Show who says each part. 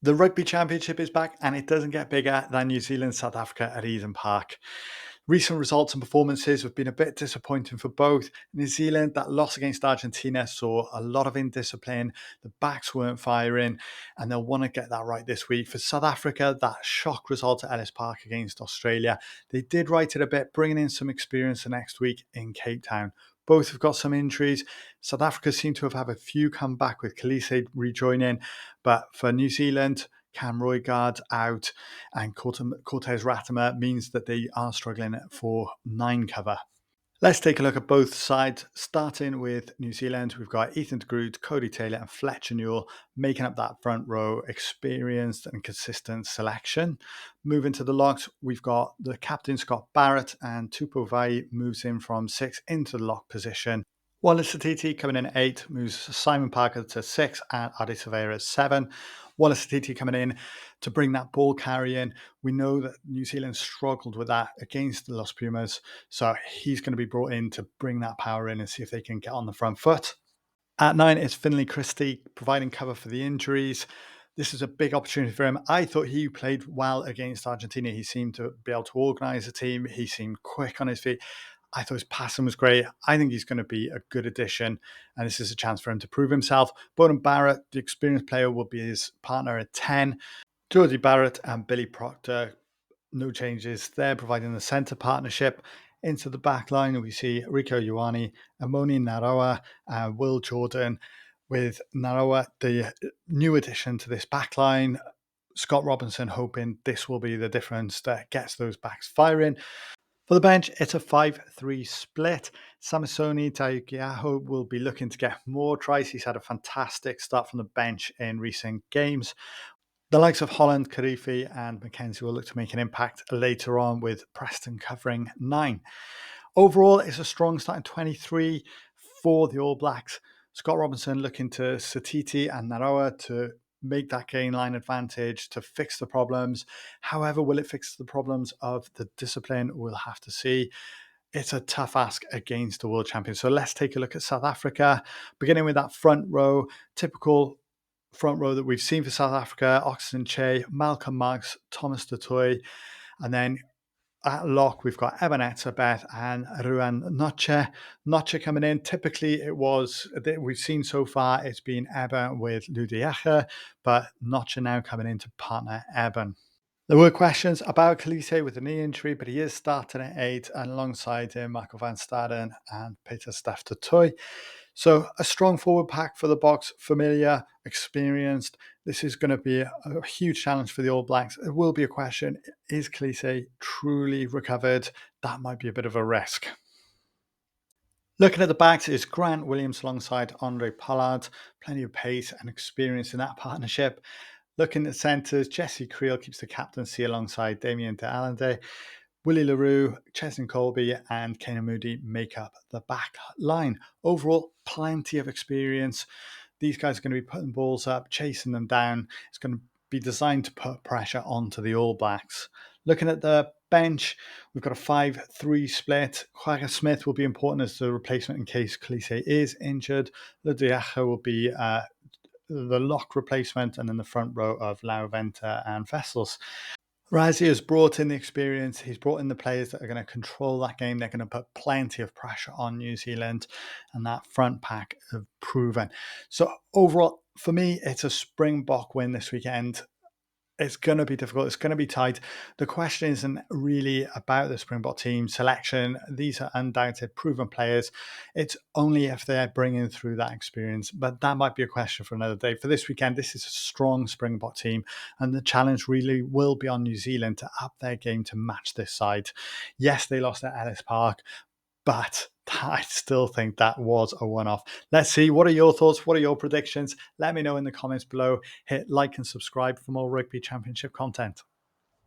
Speaker 1: The Rugby Championship is back and it doesn't get bigger than New Zealand South Africa at Eden Park. Recent results and performances have been a bit disappointing for both. New Zealand, that loss against Argentina saw a lot of indiscipline. The backs weren't firing, and they'll want to get that right this week. For South Africa, that shock result at Ellis Park against Australia, they did right it a bit, bringing in some experience the next week in Cape Town. Both have got some injuries. South Africa seem to have had a few come back with Khaleesi rejoining, but for New Zealand, Cam Roygaard out and Cortez Ratimer means that they are struggling for 9 cover. Let's take a look at both sides. Starting with New Zealand, we've got Ethan de Groot, Cody Taylor, and Fletcher Newell making up that front row, experienced and consistent selection. Moving to the locks, we've got the captain Scott Barrett, and Tupou Vai moves in from 6 into the lock position. Wallace Satiti coming in at 8, moves Simon Parker to 6 and Adi Surveyor at 7. Wallace Satiti coming in to bring that ball carrying. We know that New Zealand struggled with that against the Los Pumas, so he's going to be brought in to bring that power in and see if they can get on the front foot. At 9, it's Finlay Christie providing cover for the injuries. This is a big opportunity for him. I thought he played well against Argentina. He seemed to be able to organise a team. He seemed quick on his feet. I thought his passing was great. I think he's going to be a good addition, and this is a chance for him to prove himself. Bowden Barrett, the experienced player, will be his partner at 10. Geordie Barrett and Billy Proctor, no changes there, providing the centre partnership. Into the back line, we see Rico Ioane, Amoni Narawa, and Will Jordan, with Narawa, the new addition to this back line. Scott Robinson hoping this will be the difference that gets those backs firing. For the bench, it's a 5-3 split. Samisoni Taukeiaho will be looking to get more tries. He's had a fantastic start from the bench in recent games. The likes of Holland, Karifi, and Mackenzie will look to make an impact later on, with Preston covering 9. Overall, it's a strong starting 23 for the All Blacks. Scott Robinson looking to Satiti and Narawa to make that gain line advantage, to fix the problems. However, will it fix the problems of the discipline? We'll have to see. It's a tough ask against the world champions. So let's take a look at South Africa, beginning with that front row. Typical front row that we've seen for South Africa: Oxen Che, Malcolm Marks, Thomas du Toit, and then at lock, we've got Ebenezer Beth and Ruan Noche. Noche coming in. Typically, it was that we've seen so far, it's been Eben with Ludiacha, but Noche now coming in to partner Eben. There were questions about Khaleesi with the knee injury, but he is starting at 8, and alongside him, Michael van Staden and Peter Staff du Toit. So a strong forward pack for the Boks, familiar, experienced. This is going to be a huge challenge for the All Blacks. It will be a question: is Khaleesi truly recovered? That might be a bit of a risk. Looking at the backs is Grant Williams alongside Andre Pollard. Plenty of pace and experience in that partnership. Looking at centres, Jesse Creel keeps the captaincy alongside Damien de Allende. Willie LaRue, Cheslin Colby, and Kane Moody make up the back line. Overall, plenty of experience. These guys are going to be putting balls up, chasing them down. It's going to be designed to put pressure onto the All Blacks. Looking at the bench, we've got a 5-3 split. Quagga Smith will be important as the replacement in case Khaleesi is injured. Ludiacha will be the lock replacement, and then the front row of Lauventa and Vessels. Razzie has brought in the experience. He's brought in the players that are going to control that game. They're going to put plenty of pressure on New Zealand, and that front pack have proven. So overall, for me, it's a Springbok win this weekend. It's going to be difficult. It's going to be tight. The question isn't really about the Springbok team selection. These are undoubted, proven players. It's only if they're bringing through that experience. But that might be a question for another day. For this weekend, this is a strong Springbok team, and the challenge really will be on New Zealand to up their game to match this side. Yes, they lost at Ellis Park, but I still think that was a one-off. Let's see. What are your thoughts? What are your predictions? Let me know in the comments below. Hit like and subscribe for more Rugby Championship content.